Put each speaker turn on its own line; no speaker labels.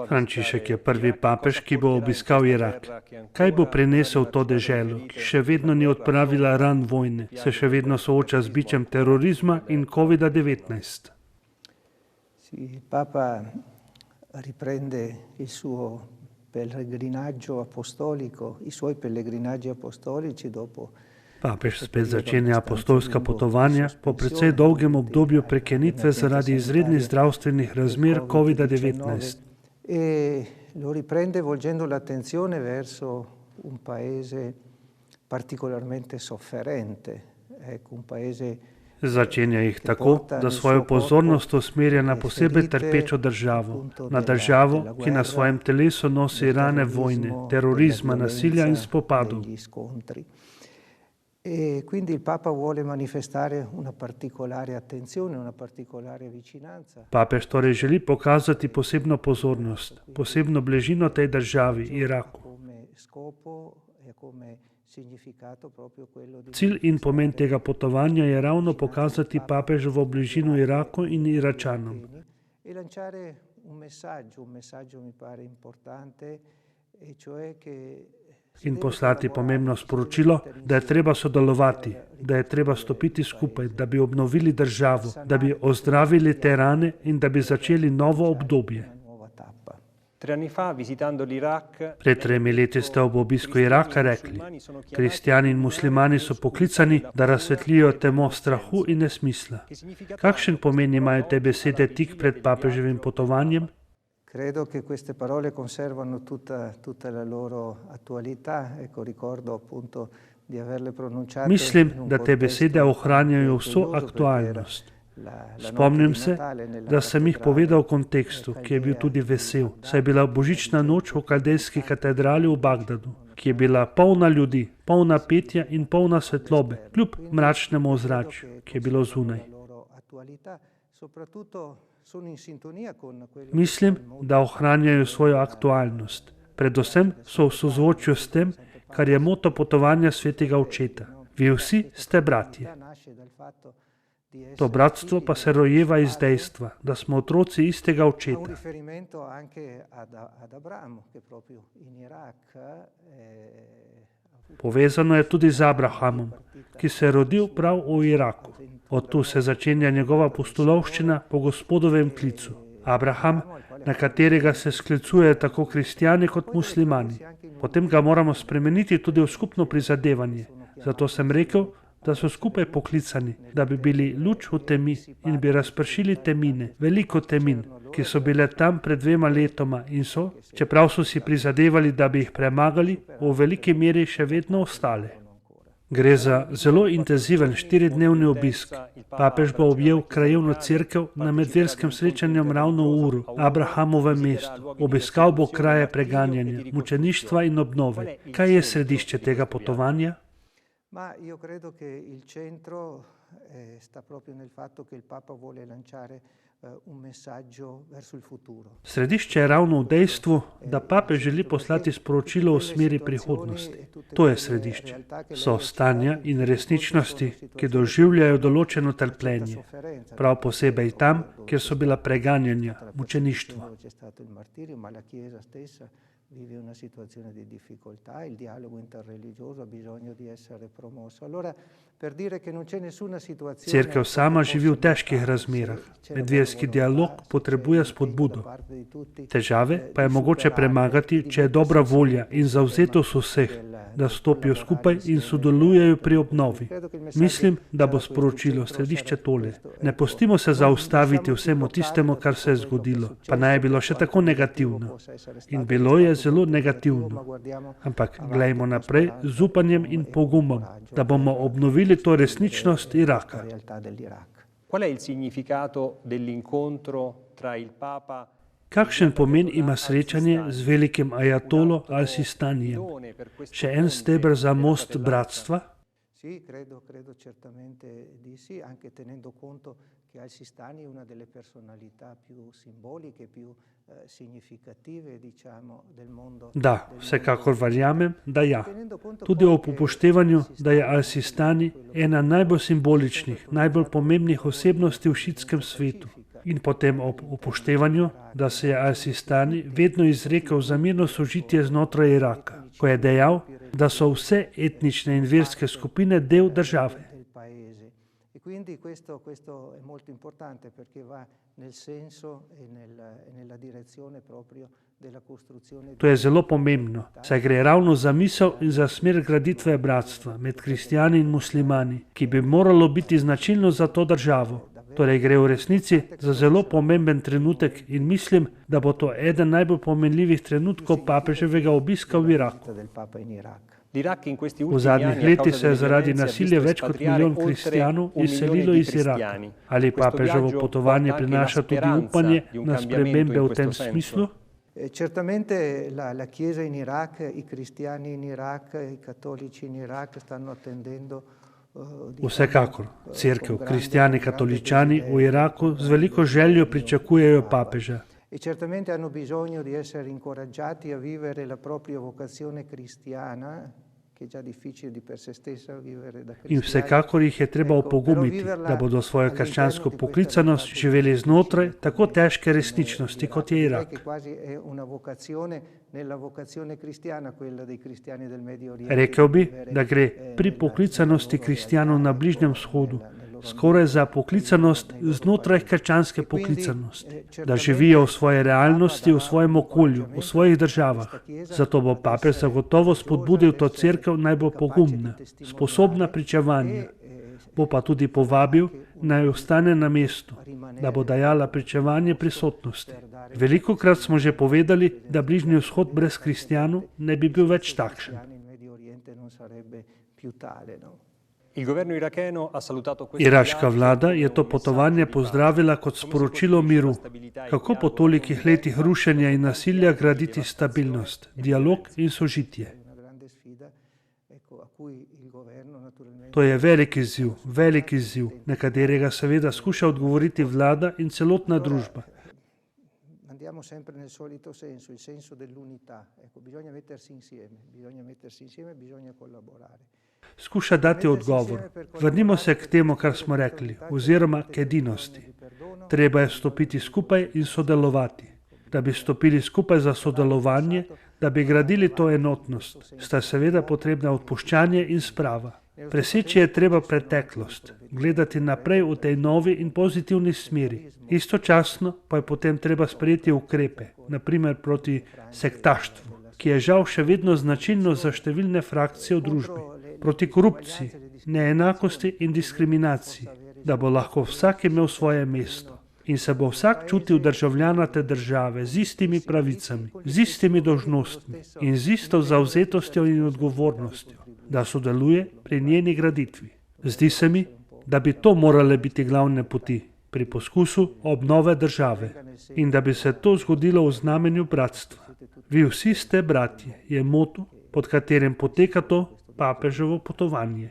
Frančišek je prvi papež, ki bo obiskal Irak. Kaj bo prinesel to deželo, ki še vedno ni odpravila ran vojne, se še vedno sooča z bičem terorizma in COVID-19?
Il Papa riprende il suo pellegrinaggio apostolico, i suoi pellegrinaggi apostolici dopo.
Papež spet začenja apostolska potovanja po precej dolgem obdobju prekinitve zaradi izrednih zdravstvenih razmer COVID-19.
E lo riprende volgendo l'attenzione verso un paese particolarmente sofferente, ecco, un paese.
Začenja jih tako, da svojo pozornost usmerja na posebej trpečo državo, na državo, ki na svojem telesu nosi rane vojne, terorizma, nasilja in spopadov.
E quindi il Papa vuole manifestare una particolare attenzione, una particolare vicinanza.
Papež torej želi pokazati posebno pozornost, posebno bližino tej državi, Iraku. Cilj in pomen tega potovanja je ravno pokazati papeževo bližino Iraku in Iračanom.
E lanciare un messaggio mi pare importante, e cioè che
in poslati pomembno sporočilo, da je treba sodelovati, da je treba stopiti skupaj, da bi obnovili državo, da bi ozdravili te rane in da bi začeli novo obdobje. Pred 3 leti ste ob obisku Iraka rekli: kristjani in muslimani so poklicani, da razsvetlijo temo strahu in nesmisla. Kakšen pomen imajo te besede tik pred papeževim potovanjem?
Credo che queste parole conservano tutta la loro attualità. Ecco, ricordo appunto di averle pronunciate.
Mislim, da te besede ohranjajo vso aktualnost. Spomnim se, da sem jih povedal v kontekstu, ki je bil tudi vesel, saj je bila božična noč v Kaldejski katedrali v Bagdadu, ki je bila polna ljudi, polna petja in polna svetlobe, kljub mračnemu ozračju, ki je bilo zunaj. Mislim, da ohranjajo svojo aktualnost. Predvsem so v sozvočju s tem, kar je moto potovanja svetega očeta. Vi vsi ste bratje. To bratstvo pa se rojeva iz dejstva, da smo otroci istega očeta. Povezano je tudi z Abrahamom, ki se je rodil prav v Iraku. Od tu se začenja njegova pustolovščina po Gospodovem klicu. Abraham, na katerega se sklicujejo tako kristjani kot muslimani. Potem ga moramo spremeniti tudi v skupno prizadevanje. Zato sem rekel, da so skupaj poklicani, da bi bili luč v temi in bi razpršili temine, veliko temin, ki so bile tam pred 2 letoma in so, čeprav so si prizadevali, da bi jih premagali, v veliki meri še vedno ostale. Gre za zelo intenziven 4-dnevni obisk. Papež bo objel krajevno cerkev na medverskem srečanju ravno v Uru, Abrahamovem mestu. Obiskal bo kraje preganjanja, mučeništva in obnove. Kaj je središče tega potovanja?
Ma io credo che il centro sta proprio nel fatto che il Papa vuole lanciare un messaggio verso il futuro.
Središče je ravno v dejstvu, da papež želi poslati sporočilo v smeri prihodnosti. To je središče. So stanja in resničnosti, ki doživljajo določeno trpljenje. Prav posebej tam, kjer so bila preganjanja, mučeništvo.
Vive una situazione di difficoltà, il dialogo interreligioso ha bisogno di essere promosso. Allora, per dire che non c'è nessuna situazione.
Cerkev sama živi v težkih razmerah. Medverski dialog potrebuje spodbudo. Težave pa je mogoče premagati, če je dobra volja in zavzetost vseh, da stopijo skupaj in sodelujejo pri obnovi. Mislim, da bo sporočilo središče tole. Ne pustimo se zaustaviti vsemu tistemu, kar se je zgodilo, pa naj je bilo še tako negativno. In bilo je zelo negativno. Ampak glejmo naprej z upanjem in pogumom, da bomo obnovili to resničnost Iraka.
Qual è il significato dell'incontro tra il Papa?
Kakšen pomen ima srečanje z velikim ajatolo Al-Sistanijem? Še en steber za most bratstva?
Sì, credo certamente di sì, anche tenendo conto che Al-Sistani è una delle personalità più simboliche, più significative, diciamo, del mondo.
Da, vsekakor verjamem, da ja. Tudi ob upoštevanju, da je Al-Sistani ena najbolj simboličnih, najbolj pomembnih osebnosti v šiitskem svetu. In potem ob upoštevanju, da se je al-Sistani vedno izrekel za mirno sožitje znotraj Iraka, ko je dejal, da so vse etnične in verske skupine del države.
Quindi questo è molto importante perché va nel senso e nella direzione proprio della costruzione.
To je zelo pomembno, saj gre ravno za misel in za smer graditve bratstva med kristijani in muslimani, ki bi moralo biti značilno za to državo. Torej gre v resnici za zelo pomemben trenutek in mislim, da bo to eden najbolj pomenljivih trenutkov papeževega obiska v Iraku. V zadnjih letih se je zaradi nasilja več kot milijon kristijanov izselilo iz Iraka. Ali papeževo potovanje prinaša tudi upanje na spremembe v tem smislu?
Certamente la Chiesa in Iraq, i cristiani in Iraq, i cattolici in Iraq stanno attendendo.
Vsekakor, cerkev, kristijani, katoličani v Iraku z veliko željo pričakujejo papeža.
E certamente hanno bisogno di essere incoraggiati a vivere la propria vocazione cristiana, che è già difficile di per se stessa vivere da cristiani.
In vsekakor jih je treba opogumiti, da bodo svojo krščansko poklicanost živeli znotraj tako težke resničnosti, kot je Irak. Rekel bi, da gre pri poklicanosti kristijanov na Bližnjem vzhodu skoraj za poklicanost znotraj krščanske poklicanosti, da živijo v svoji realnosti, v svojem okolju, v svojih državah. Zato bo papež zagotovo spodbudil to cerkev naj bo pogumna, sposobna pričevanja. Bo pa tudi povabil, naj ostane na mestu, da bo dajala pričevanje prisotnosti. Velikokrat smo že povedali, da Bližnji vzhod brez kristijanov ne bi bil več takšen. Iraška vlada je to potovanje pozdravila kot sporočilo miru. Kako po tolikih letih rušenja in nasilja graditi stabilnost, dialog in sožitje? To je velik izziv, na katerega seveda skuša odgovoriti vlada in celotna družba.
Andiamo sempre nel solito senso, il senso dell'unità. Ecco, bisogna mettersi insieme, bisogna collaborare.
Skuša dati odgovor. Vrnimo se k temu, kar smo rekli, oziroma k edinosti. Treba je stopiti skupaj in sodelovati. Da bi stopili skupaj za sodelovanje, da bi gradili to enotnost, sta seveda potrebna odpuščanje in sprava. Preseči je treba preteklost, gledati naprej v tej novi in pozitivni smeri. Istočasno pa je potem treba sprejeti ukrepe, naprimer proti sektaštvu, ki je žal še vedno značilno za številne frakcije v družbi. Proti korupciji, neenakosti in diskriminaciji, da bo lahko vsak imel svoje mesto in se bo vsak čutil državljana te države z istimi pravicami, z istimi dolžnostmi in z isto zavzetostjo in odgovornostjo, da sodeluje pri njeni graditvi. Zdi se mi, da bi to morale biti glavne poti pri poskusu obnove države in da bi se to zgodilo v znamenju bratstva. Vi vsi ste bratje, je moto, pod katerim poteka to papeževo potovanje.